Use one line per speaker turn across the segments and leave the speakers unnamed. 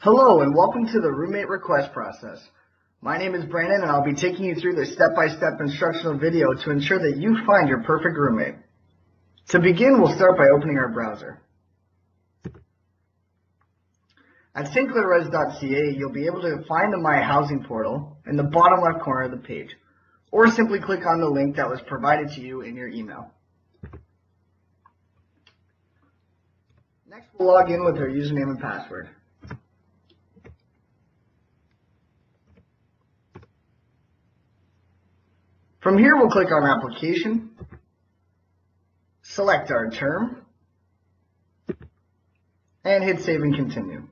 Hello and welcome to the roommate request process. My name is Brandon and I'll be taking you through this step-by-step instructional video to ensure that you find your perfect roommate. To begin, we'll start by opening our browser. At stclairres.ca, you'll be able to find the My Housing portal in the bottom left corner of the page, or simply click on the link that was provided to you in your email. Next, we'll log in with our username and password. From here, we'll click on Application, select our term, and hit Save and Continue.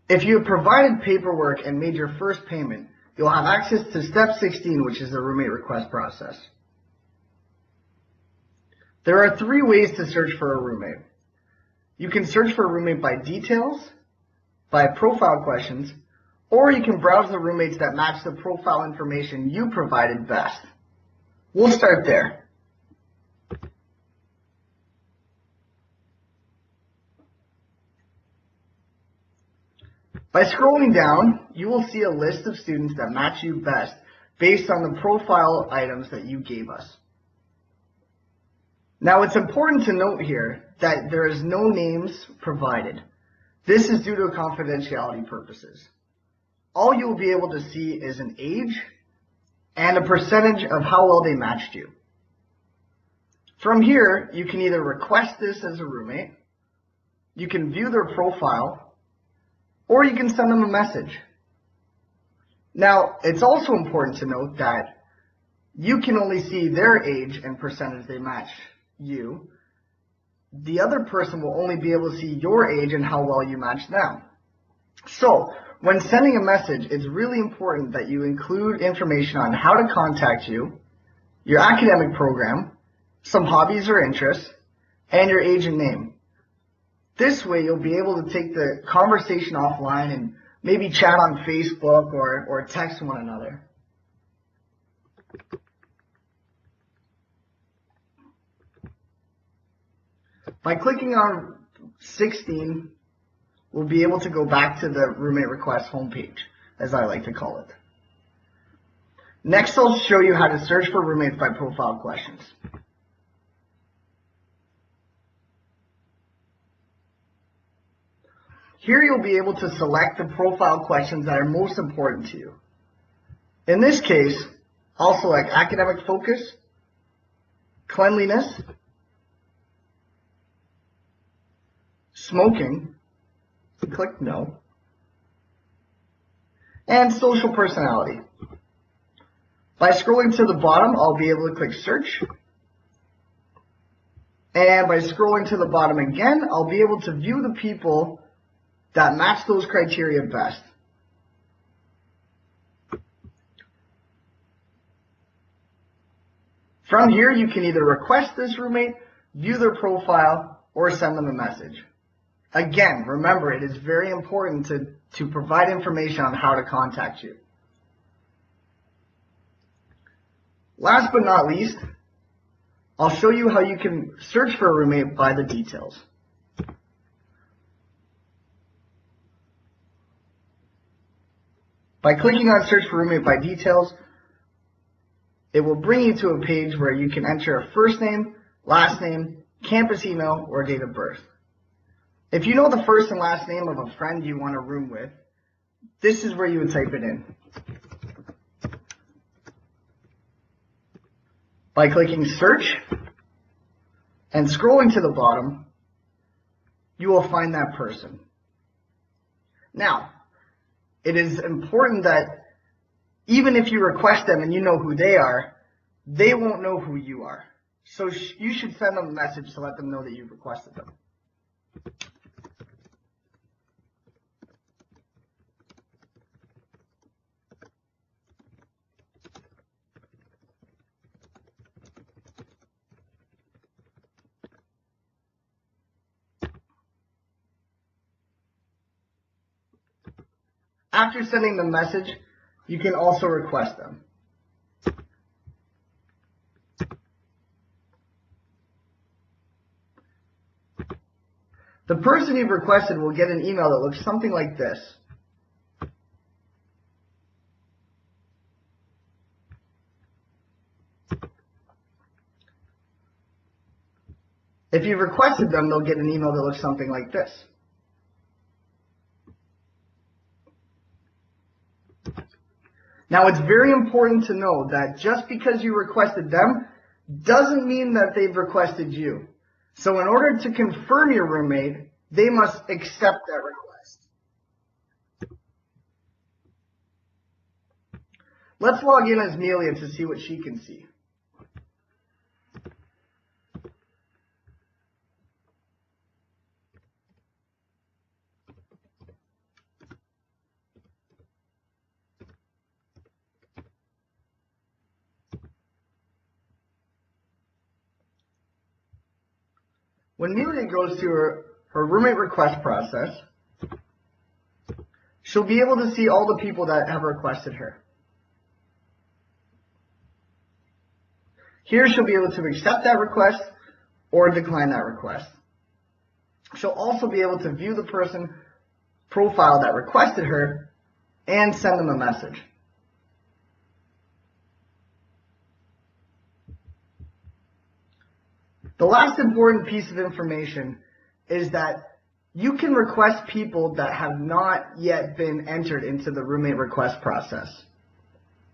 If you have provided paperwork and made your first payment, you'll have access to Step 16, which is the roommate request process. There are 3 ways to search for a roommate. You can search for a roommate by details, by profile questions, or you can browse the roommates that match the profile information you provided best. We'll start there. By scrolling down, you will see a list of students that match you best based on the profile items that you gave us. Now, it's important to note here that there is no names provided. This is due to confidentiality purposes. All you will be able to see is an age and a percentage of how well they matched you. From here, you can either request this as a roommate, you can view their profile, or you can send them a message. Now, it's also important to note that you can only see their age and percentage they match you. The other person will only be able to see your age and how well you match them. So, when sending a message, it's really important that you include information on how to contact you, your academic program, some hobbies or interests, and your age and name. This way, you'll be able to take the conversation offline and maybe chat on Facebook or text one another. By clicking on 16, we'll be able to go back to the roommate request homepage, as I like to call it. Next, I'll show you how to search for roommates by profile questions. Here you'll be able to select the profile questions that are most important to you. In this case, I'll select academic focus, cleanliness, smoking, click no, and social personality. By scrolling to the bottom, I'll be able to click search, and by scrolling to the bottom again, I'll be able to view the people that match those criteria best. From here, you can either request this roommate, view their profile, or send them a message. Again, remember, it is very important to provide information on how to contact you. Last but not least, I'll show you how you can search for a roommate by the details. By clicking on Search for Roommate by Details, it will bring you to a page where you can enter a first name, last name, campus email, or date of birth. If you know the first and last name of a friend you want to room with, this is where you would type it in. By clicking Search and scrolling to the bottom, you will find that person. Now, it is important that even if you request them and you know who they are, they won't know who you are. So you should send them a message to let them know that you've requested them. After sending the message, you can also request them. The person you've requested will get an email that looks something like this. If you've requested them, they'll get an email that looks something like this. Now, it's very important to know that just because you requested them doesn't mean that they've requested you. So in order to confirm your roommate, they must accept that request. Let's log in as Amelia to see what she can see. When Amelia goes to her roommate request process, she'll be able to see all the people that have requested her. Here she'll be able to accept that request or decline that request. She'll also be able to view the person profile that requested her and send them a message. The last important piece of information is that you can request people that have not yet been entered into the roommate request process.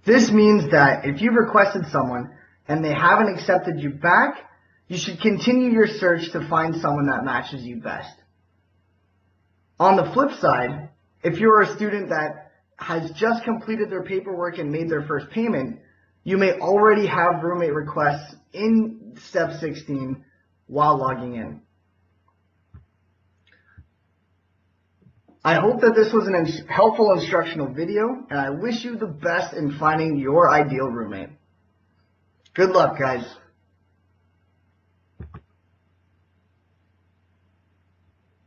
This means that if you've requested someone and they haven't accepted you back, you should continue your search to find someone that matches you best. On the flip side, if you're a student that has just completed their paperwork and made their first payment, you may already have roommate requests in step 16 while logging in. I hope that this was a helpful instructional video, and I wish you the best in finding your ideal roommate. Good luck, guys.